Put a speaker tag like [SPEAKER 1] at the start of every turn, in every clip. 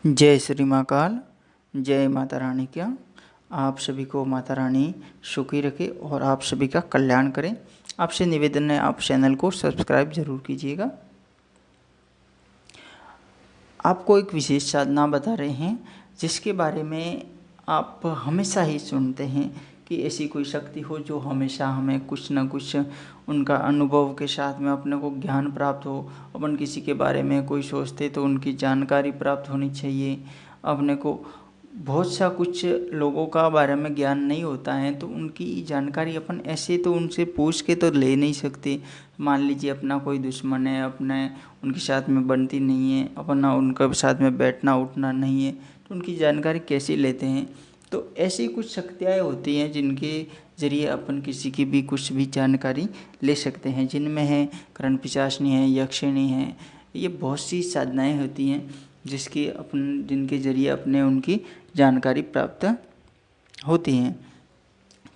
[SPEAKER 1] जय श्री महाकाल। जय माता रानी। क्या आप सभी को माता रानी सुखी रखे और आप सभी का कल्याण करें। आपसे निवेदन है, आप चैनल को सब्सक्राइब जरूर कीजिएगा। आपको एक विशेष साधना बता रहे हैं जिसके बारे में आप हमेशा ही सुनते हैं कि ऐसी कोई शक्ति हो जो हमेशा हमें कुछ न कुछ उनका अनुभव के साथ में अपने को ज्ञान प्राप्त हो। अपन किसी के बारे में कोई सोचते तो उनकी जानकारी प्राप्त होनी चाहिए। अपने को बहुत सा कुछ लोगों का बारे में ज्ञान नहीं होता है तो उनकी जानकारी अपन ऐसे तो उनसे पूछ के तो ले नहीं सकते। मान लीजिए अपना कोई दुश्मन है, अपने उनके साथ में बनती नहीं है, अपना उनके साथ में बैठना उठना नहीं है, तो उनकी जानकारी कैसे लेते हैं। तो ऐसी कुछ शक्तियाँ होती हैं जिनके ज़रिए अपन किसी की भी कुछ भी जानकारी ले सकते हैं, जिनमें है करण पिशाचनी है, यक्षिणी है। ये बहुत सी साधनाएँ होती हैं जिनके ज़रिए अपने उनकी जानकारी प्राप्त होती हैं।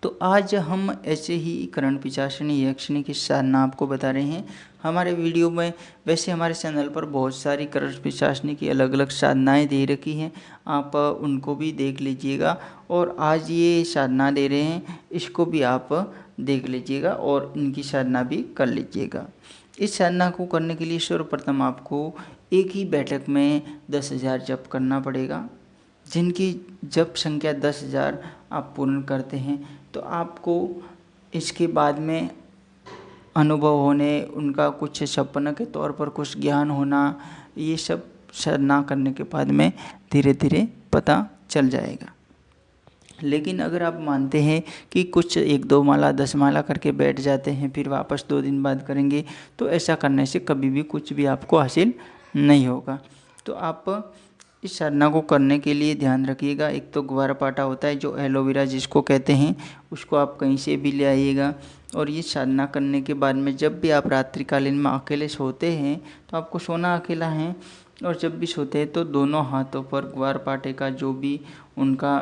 [SPEAKER 1] तो आज हम ऐसे ही करण पिशाचनी यक्षिणी की साधना आपको बता रहे हैं हमारे वीडियो में। वैसे हमारे चैनल पर बहुत सारी करण पिशाचनी की अलग अलग साधनाएं दे रखी हैं, आप उनको भी देख लीजिएगा। और आज ये साधना दे रहे हैं, इसको भी आप देख लीजिएगा और इनकी साधना भी कर लीजिएगा। इस साधना को करने के लिए सर्वप्रथम आपको एक ही बैठक में 10,000 जप करना पड़ेगा। जिनकी जप संख्या 10,000 आप पूर्ण करते हैं तो आपको इसके बाद में अनुभव होने, उनका कुछ सपना के तौर पर कुछ ज्ञान होना, ये सब साधना करने के बाद में धीरे धीरे पता चल जाएगा। लेकिन अगर आप मानते हैं कि कुछ 1-2 माला 10 माला करके बैठ जाते हैं फिर वापस 2 दिन बाद करेंगे, तो ऐसा करने से कभी भी कुछ भी आपको हासिल नहीं होगा। तो आप इस साधना को करने के लिए ध्यान रखिएगा। एक तो ग्वारपाठा होता है जो एलोवेरा जिसको कहते हैं, उसको आप कहीं से भी ले आइएगा। और ये साधना करने के बाद में जब भी आप रात्रिकालीन में अकेले सोते हैं तो आपको सोना अकेला है, और जब भी सोते हैं तो दोनों हाथों पर ग्वारपाठे का जो भी उनका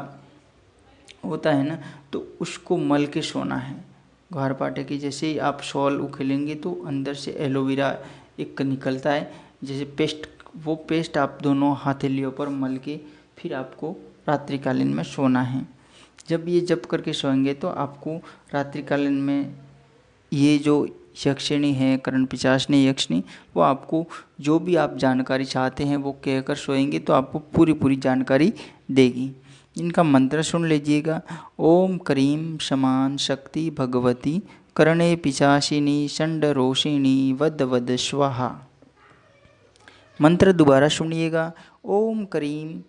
[SPEAKER 1] होता है ना, तो उसको मल के सोना है। ग्वारपाठे की जैसे ही आप शॉल उखेलेंगे तो अंदर से एलोवेरा एक निकलता है जैसे पेस्ट, वो पेस्ट आप दोनों हथेलियों पर मल के फिर आपको रात्रिकालीन में सोना है। जब ये जप करके सोएंगे तो आपको रात्रिकालीन में ये जो यक्षिणी है, करण पिशाचनी यक्षिणी, वो आपको जो भी आप जानकारी चाहते हैं वो कहकर सोएंगे तो आपको पूरी जानकारी देगी। इनका मंत्र सुन लीजिएगा। ओम क्रीम समान शक्ति भगवती करणे पिशाचिनी षंड रोषिणी वद वद स्वाहा। मंत्र दोबारा सुनिएगा। ओम क्रीम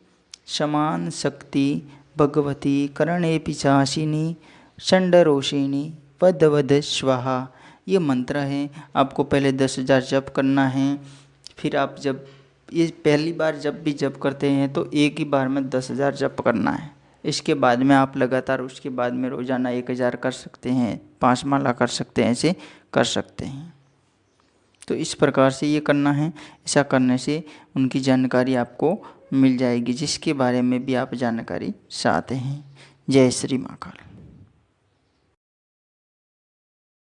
[SPEAKER 1] समान शक्ति भगवती करणे पिशाचिनी षंड रोषिणी वद वद स्वाहा। ये मंत्र है। आपको पहले 10,000 जप करना है। फिर आप जब ये पहली बार जब भी जप करते हैं तो एक ही बार में 10,000 जप करना है। इसके बाद में आप लगातार उसके बाद में रोज़ाना 1,000 कर सकते हैं, 5 माला कर सकते हैं, ऐसे कर सकते हैं। तो इस प्रकार से ये करना है। ऐसा करने से उनकी जानकारी आपको मिल जाएगी जिसके बारे में भी आप जानकारी चाहते हैं। जय श्री महाकाल।